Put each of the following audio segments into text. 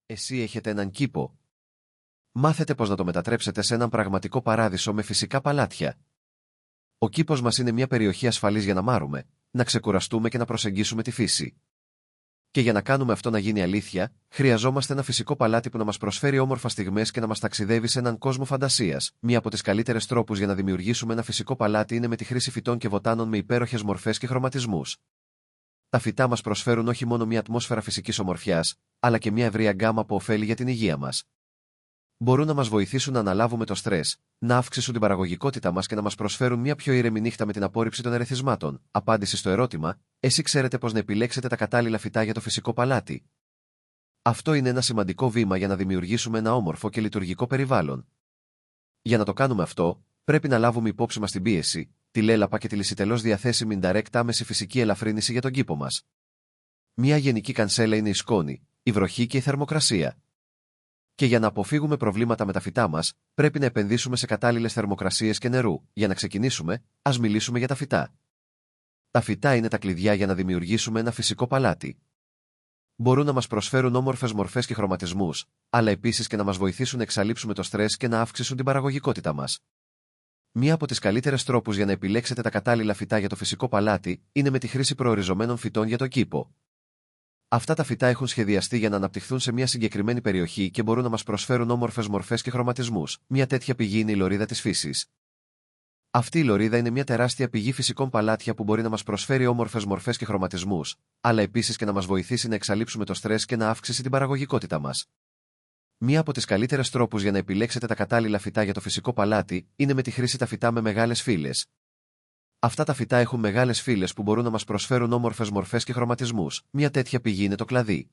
Εσύ έχετε έναν κήπο. Μάθετε πώς να το μετατρέψετε σε έναν πραγματικό παράδεισο με φυσικά παλάτια. Ο κήπος μας είναι μια περιοχή ασφαλής για να μάρουμε, να ξεκουραστούμε και να προσεγγίσουμε τη φύση. Και για να κάνουμε αυτό να γίνει αλήθεια, χρειαζόμαστε ένα φυσικό παλάτι που να μας προσφέρει όμορφα στιγμές και να μας ταξιδεύει σε έναν κόσμο φαντασίας. Μία από τις καλύτερες τρόπους για να δημιουργήσουμε ένα φυσικό παλάτι είναι με τη χρήση φυτών και βοτάνων με υπέροχες μορφές και χρωματισμούς. Τα φυτά μας προσφέρουν όχι μόνο μια ατμόσφαιρα φυσικής ομορφιάς, αλλά και μια ευρεία γκάμα από ωφέλη για την υγεία μας. Μπορούν να μας βοηθήσουν να αναλάβουμε το στρες, να αυξήσουν την παραγωγικότητά μας και να μας προσφέρουν μια πιο ήρεμη νύχτα με την απόρριψη των ερεθισμάτων. Απάντηση στο ερώτημα: εσύ ξέρετε πώς να επιλέξετε τα κατάλληλα φυτά για το φυσικό παλάτι. Αυτό είναι ένα σημαντικό βήμα για να δημιουργήσουμε ένα όμορφο και λειτουργικό περιβάλλον. Για να το κάνουμε αυτό, πρέπει να λάβουμε υπόψη μας την πίεση, τη λέλαπα και τη λυσιτελώς διαθέσιμη direct άμεση φυσική ελαφρύνηση για τον κήπο μας. Μια γενική κανσέλα είναι η σκόνη, η βροχή και η θερμοκρασία. Και για να αποφύγουμε προβλήματα με τα φυτά μας, πρέπει να επενδύσουμε σε κατάλληλες θερμοκρασίες και νερού. Για να ξεκινήσουμε, ας μιλήσουμε για τα φυτά. Τα φυτά είναι τα κλειδιά για να δημιουργήσουμε ένα φυσικό παλάτι. Μπορούν να μας προσφέρουν όμορφες μορφές και χρωματισμούς, αλλά επίσης και να μας βοηθήσουν να εξαλείψουμε το στρες και να αύξησουν την παραγωγικότητά μας. Μία από τις καλύτερες τρόπους για να επιλέξετε τα κατάλληλα φυτά για το φυσικό παλάτι είναι με τη χρήση προοριζομένων φυτών για το κήπο. Αυτά τα φυτά έχουν σχεδιαστεί για να αναπτυχθούν σε μια συγκεκριμένη περιοχή και μπορούν να μας προσφέρουν όμορφες μορφές και χρωματισμούς. Μια τέτοια πηγή είναι η λωρίδα της φύσης. Αυτή η λωρίδα είναι μια τεράστια πηγή φυσικών παλάτια που μπορεί να μας προσφέρει όμορφες μορφές και χρωματισμούς, αλλά επίσης και να μας βοηθήσει να εξαλείψουμε το στρες και να αύξησει την παραγωγικότητά μας. Μία από τις καλύτερες τρόπους για να επιλέξετε τα κατάλληλα φυτά για το φυσικό παλάτι είναι με τη χρήση τα φυτά με μεγάλες φύλλες. Αυτά τα φυτά έχουν μεγάλες φύλλες που μπορούν να μας προσφέρουν όμορφες μορφές και χρωματισμούς. Μια τέτοια πηγή είναι το κλαδί.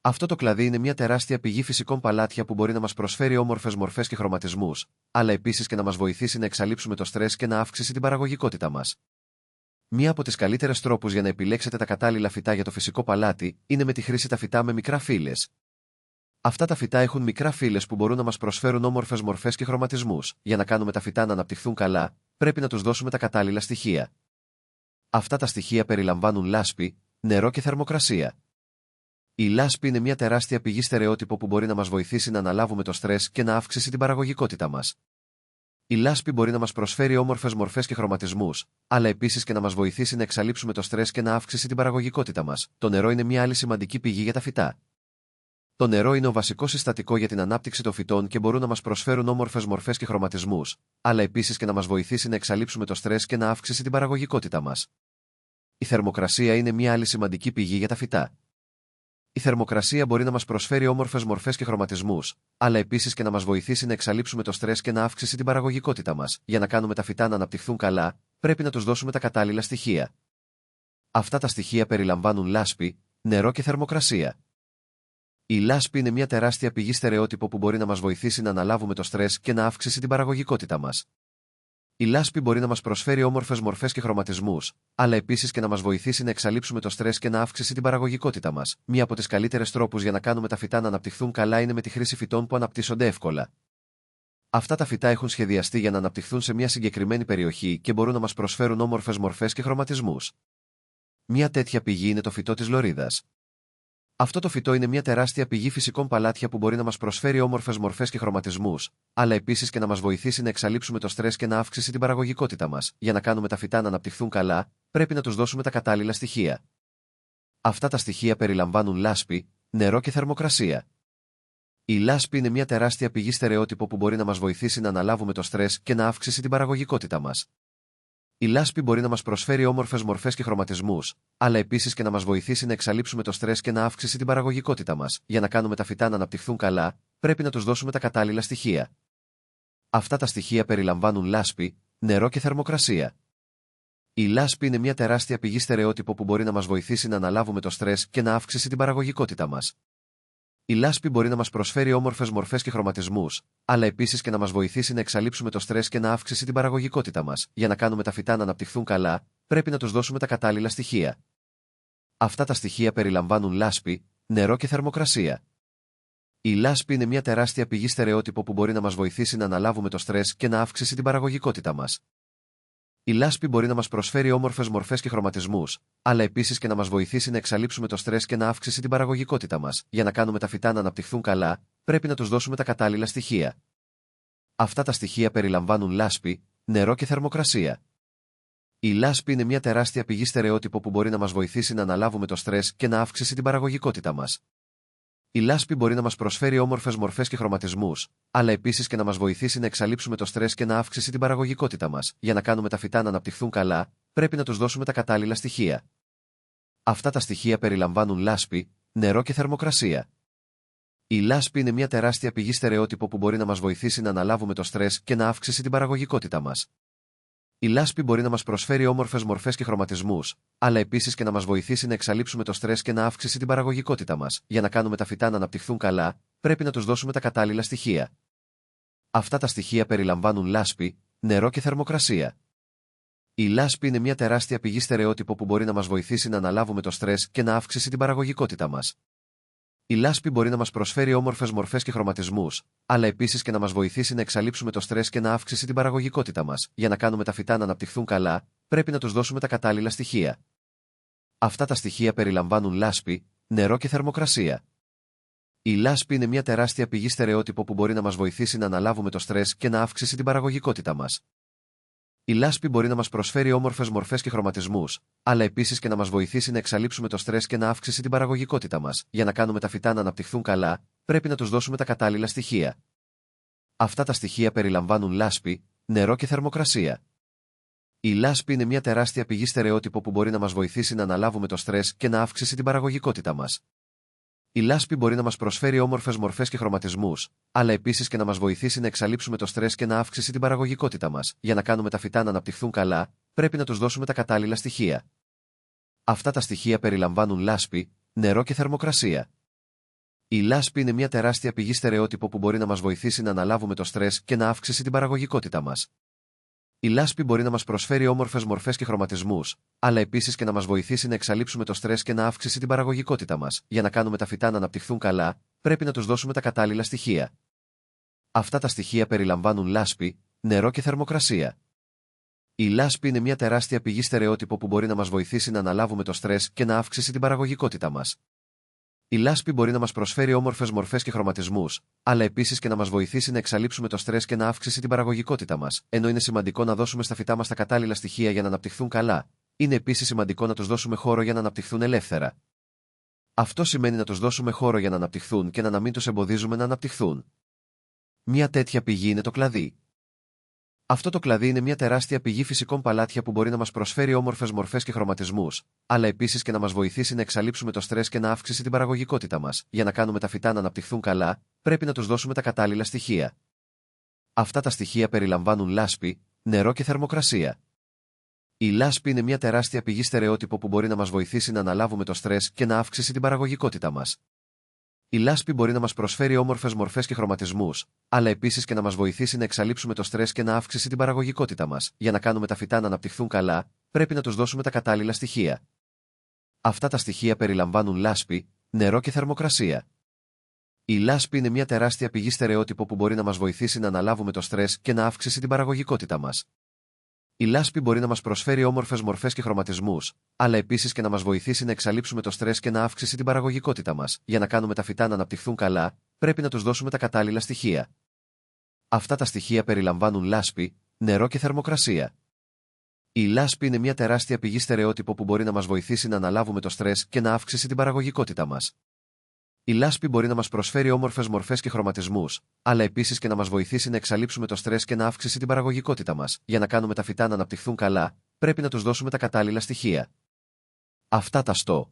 Αυτό το κλαδί είναι μια τεράστια πηγή φυσικών παλάτια που μπορεί να μας προσφέρει όμορφες μορφές και χρωματισμούς, αλλά επίσης και να μας βοηθήσει να εξαλείψουμε το στρες και να αύξησει την παραγωγικότητά μας. Μία από τις καλύτερες τρόπους για να επιλέξετε τα κατάλληλα φυτά για το φυσικό παλάτι είναι με τη χρήση τα φυτά με μικρά φύλλες. Αυτά τα φυτά έχουν μικρά φύλλες που μπορούν να μας προσφέρουν όμορφες μορφές και χρωματισμούς. Για να κάνουμε τα φυτά να αναπτυχθούν καλά, πρέπει να τους δώσουμε τα κατάλληλα στοιχεία. Αυτά τα στοιχεία περιλαμβάνουν λάσπη, νερό και θερμοκρασία. Η λάσπη είναι μια τεράστια πηγή στερεότυπο που μπορεί να μας βοηθήσει να αναλάβουμε το στρες και να αύξησει την παραγωγικότητά μας. Η λάσπη μπορεί να μας προσφέρει όμορφες μορφές και χρωματισμούς, αλλά επίσης και να μας βοηθήσει να εξαλείψουμε το στρες και να αύξησει την παραγωγικότητά μας. Το νερό είναι μια άλλη σημαντική πηγή για τα φυτά. Το νερό είναι ο βασικός συστατικό για την ανάπτυξη των φυτών και μπορούν να μας προσφέρουν όμορφες μορφές και χρωματισμούς, αλλά επίσης και να μας βοηθήσει να εξαλείψουμε το στρες και να αύξησει την παραγωγικότητά μας. Η θερμοκρασία είναι μια άλλη σημαντική πηγή για τα φυτά. Η θερμοκρασία μπορεί να μας προσφέρει όμορφες μορφές και χρωματισμούς, αλλά επίσης και να μας βοηθήσει να εξαλείψουμε το στρες και να αύξησει την παραγωγικότητά μας. Για να κάνουμε τα φυτά να αναπτυχθούν καλά, πρέπει να τους δώσουμε τα κατάλληλα στοιχεία. Αυτά τα στοιχεία περιλαμβάνουν λάσπη, νερό και θερμοκρασία. Η λάσπη είναι μια τεράστια πηγή στερεότυπο που μπορεί να μας βοηθήσει να αναλάβουμε το στρες και να αύξησει την παραγωγικότητά μας. Η λάσπη μπορεί να μας προσφέρει όμορφες μορφές και χρωματισμούς, αλλά επίσης και να μας βοηθήσει να εξαλείψουμε το στρες και να αύξησει την παραγωγικότητά μας. Μία από τις καλύτερες τρόπους για να κάνουμε τα φυτά να αναπτυχθούν καλά είναι με τη χρήση φυτών που αναπτύσσονται εύκολα. Αυτά τα φυτά έχουν σχεδιαστεί για να αναπτυχθούν σε μια συγκεκριμένη περιοχή και μπορούν να μας προσφέρουν όμορφες μορφές και χρωματισμούς. Μια τέτοια πηγή είναι το φυτό της λωρίδας. Αυτό το φυτό είναι μια τεράστια πηγή φυσικών παλάτια που μπορεί να μας προσφέρει όμορφες μορφές και χρωματισμούς, αλλά επίσης και να μας βοηθήσει να εξαλείψουμε το στρες και να αύξησει την παραγωγικότητά μας. Για να κάνουμε τα φυτά να αναπτυχθούν καλά, πρέπει να τους δώσουμε τα κατάλληλα στοιχεία. Αυτά τα στοιχεία περιλαμβάνουν λάσπη, νερό και θερμοκρασία. Η λάσπη είναι μια τεράστια πηγή στερεότυπο που μπορεί να μας βοηθήσει να αναλάβουμε το στρες και να αύξησει την παραγωγικότητά μας. Η λάσπη μπορεί να μας προσφέρει όμορφες μορφές και χρωματισμούς, αλλά επίσης και να μας βοηθήσει να εξαλείψουμε το στρες και να αύξησει την παραγωγικότητά μας. Για να κάνουμε τα φυτά να αναπτυχθούν καλά, πρέπει να τους δώσουμε τα κατάλληλα στοιχεία. Αυτά τα στοιχεία περιλαμβάνουν λάσπη, νερό και θερμοκρασία. Η λάσπη είναι μια τεράστια πηγή στερεότυπο που μπορεί να μας βοηθήσει να αναλάβουμε το στρες και να αύξησει την παραγωγικότητά μας. Η λάσπη μπορεί να μας προσφέρει όμορφες μορφές και χρωματισμούς, αλλά επίσης και να μας βοηθήσει να εξαλείψουμε το στρες και να αύξησει την παραγωγικότητά μας. Για να κάνουμε τα φυτά να αναπτυχθούν καλά, πρέπει να τους δώσουμε τα κατάλληλα στοιχεία. Αυτά τα στοιχεία περιλαμβάνουν λάσπη, νερό και θερμοκρασία. Η λάσπη είναι μια τεράστια πηγή στερεότυπο που μπορεί να μας βοηθήσει να αναλάβουμε το στρες και να αύξησει την παραγωγικότητά μας. Η λάσπη μπορεί να μας προσφέρει όμορφες μορφές και χρωματισμούς, αλλά επίσης και να μας βοηθήσει να εξαλείψουμε το στρες και να αύξησει την παραγωγικότητά μας. Για να κάνουμε τα φυτά να αναπτυχθούν καλά, πρέπει να τους δώσουμε τα κατάλληλα στοιχεία. Αυτά τα στοιχεία περιλαμβάνουν λάσπη, νερό και θερμοκρασία. Η λάσπη είναι μια τεράστια πηγή στερεότυπο που μπορεί να μας βοηθήσει να αναλάβουμε το στρες και να αύξησει την παραγωγικότητά μας. Η λάσπη μπορεί να μας προσφέρει όμορφες μορφές και χρωματισμούς, αλλά επίσης και να μας βοηθήσει να εξαλείψουμε το στρες και να αύξησει την παραγωγικότητά μας. Για να κάνουμε τα φυτά να αναπτυχθούν καλά, πρέπει να τους δώσουμε τα κατάλληλα στοιχεία. Αυτά τα στοιχεία περιλαμβάνουν λάσπη, νερό και θερμοκρασία. Η λάσπη είναι μια τεράστια πηγή στερεότυπο που μπορεί να μας βοηθήσει να αναλάβουμε το στρες και να αύξησει την παραγωγικότητά μας. Η λάσπη μπορεί να μας προσφέρει όμορφες μορφές και χρωματισμούς, αλλά επίσης και να μας βοηθήσει να εξαλείψουμε το στρες και να αύξησει την παραγωγικότητά μας. Για να κάνουμε τα φυτά να αναπτυχθούν καλά, πρέπει να τους δώσουμε τα κατάλληλα στοιχεία. Αυτά τα στοιχεία περιλαμβάνουν λάσπη, νερό και θερμοκρασία. Η λάσπη είναι μια τεράστια πηγή στερεότυπο που μπορεί να μας βοηθήσει να αναλάβουμε το στρες και να αύξησει την παραγωγικότητά μας. Η λάσπη μπορεί να μας προσφέρει όμορφες μορφές και χρωματισμούς, αλλά επίσης και να μας βοηθήσει να εξαλείψουμε το στρες και να αύξησει την παραγωγικότητά μας. Για να κάνουμε τα φυτά να αναπτυχθούν καλά, πρέπει να τους δώσουμε τα κατάλληλα στοιχεία. Αυτά τα στοιχεία περιλαμβάνουν λάσπη, νερό και θερμοκρασία. Η λάσπη είναι μια τεράστια πηγή στερεότυπο που μπορεί να μας βοηθήσει να αναλάβουμε το στρες και να αύξησει την παραγωγικότητά μας. Η λάσπη μπορεί να μας προσφέρει όμορφες μορφές και χρωματισμούς, αλλά επίσης και να μας βοηθήσει να εξαλείψουμε το στρες και να αύξησει την παραγωγικότητά μας. Για να κάνουμε τα φυτά να αναπτυχθούν καλά, πρέπει να τους δώσουμε τα κατάλληλα στοιχεία. Αυτά τα στοιχεία περιλαμβάνουν λάσπη, νερό και θερμοκρασία. Η λάσπη είναι μια τεράστια πηγή στερεότυπο που μπορεί να μας βοηθήσει να αναλάβουμε το στρες και να αύξησει την παραγωγικότητά μας. Η λάσπη μπορεί να μας προσφέρει όμορφες μορφές και χρωματισμούς, αλλά επίσης και να μας βοηθήσει να εξαλείψουμε το στρες και να αύξησει την παραγωγικότητά μας. Για να κάνουμε τα φυτά να αναπτυχθούν καλά, πρέπει να τους δώσουμε τα κατάλληλα στοιχεία. Αυτά τα στοιχεία περιλαμβάνουν λάσπη, νερό και θερμοκρασία. Η λάσπη είναι μια τεράστια πηγή στερεότυπο που μπορεί να μας βοηθήσει να αναλάβουμε το στρες και να αύξησει την παραγωγικότητά μας. Η λάσπη μπορεί να μας προσφέρει όμορφες μορφές και χρωματισμούς, αλλά επίσης και να μας βοηθήσει να εξαλείψουμε το στρες και να αύξησει την παραγωγικότητά μας. Για να κάνουμε τα φυτά να αναπτυχθούν καλά, πρέπει να τους δώσουμε τα κατάλληλα στοιχεία. Αυτά τα στοιχεία περιλαμβάνουν λάσπη, νερό και θερμοκρασία. Η λάσπη είναι μια τεράστια πηγή στερεότυπο που μπορεί να μας βοηθήσει να αναλάβουμε το στρες και να αύξησει την παραγωγικότητά μας. Η λάσπη μπορεί να μας προσφέρει όμορφες μορφές και χρωματισμούς, αλλά επίσης και να μας βοηθήσει να εξαλείψουμε το στρες και να αύξησει την παραγωγικότητά μας. Ενώ είναι σημαντικό να δώσουμε στα φυτά μας τα κατάλληλα στοιχεία για να αναπτυχθούν καλά, είναι επίσης σημαντικό να τους δώσουμε χώρο για να αναπτυχθούν ελεύθερα. Αυτό σημαίνει να τους δώσουμε χώρο για να αναπτυχθούν και να μην τους εμποδίζουμε να αναπτυχθούν. Μια τέτοια πηγή είναι το κλαδί. Αυτό το κλαδί είναι μια τεράστια πηγή φυσικών παλάτια που μπορεί να μας προσφέρει όμορφες μορφές και χρωματισμούς, αλλά επίσης και να μας βοηθήσει να εξαλείψουμε το στρες και να αύξησει την παραγωγικότητά μας. Για να κάνουμε τα φυτά να αναπτυχθούν καλά, πρέπει να τους δώσουμε τα κατάλληλα στοιχεία. Αυτά τα στοιχεία περιλαμβάνουν λάσπη, νερό και θερμοκρασία. Η λάσπη είναι μια τεράστια πηγή στερεότυπο που μπορεί να μας βοηθήσει να αναλάβουμε το στρες και να αύξησει την παραγωγικότητά μας. Η λάσπη μπορεί να μας προσφέρει όμορφες μορφές και χρωματισμούς, αλλά επίσης και να μας βοηθήσει να εξαλείψουμε το στρες και να αύξησει την παραγωγικότητά μας. Για να κάνουμε τα φυτά να αναπτυχθούν καλά, πρέπει να τους δώσουμε τα κατάλληλα στοιχεία. Αυτά τα στοιχεία περιλαμβάνουν λάσπη, νερό και θερμοκρασία. Η λάσπη είναι μια τεράστια πηγή στερεότυπο που μπορεί να μας βοηθήσει να αναλάβουμε το στρες και να αύξησει την παραγωγικότητά μας. Η λάσπη μπορεί να μας προσφέρει όμορφες μορφές και χρωματισμούς, αλλά επίσης και να μας βοηθήσει να εξαλείψουμε το στρες και να αύξησει την παραγωγικότητά μας. Για να κάνουμε τα φυτά να αναπτυχθούν καλά, πρέπει να τους δώσουμε τα κατάλληλα στοιχεία. Αυτά τα στοιχεία περιλαμβάνουν λάσπη, νερό και θερμοκρασία. Η λάσπη είναι μια τεράστια πηγή στερεότυπο που μπορεί να μας βοηθήσει να αναλάβουμε το στρες και να αύξησει την παραγωγικότητά μας. Η λάσπη μπορεί να μας προσφέρει όμορφες μορφές και χρωματισμούς, αλλά επίσης και να μας βοηθήσει να εξαλείψουμε το στρες και να αύξησει την παραγωγικότητά μας. Για να κάνουμε τα φυτά να αναπτυχθούν καλά, πρέπει να τους δώσουμε τα κατάλληλα στοιχεία. Αυτά τα στο.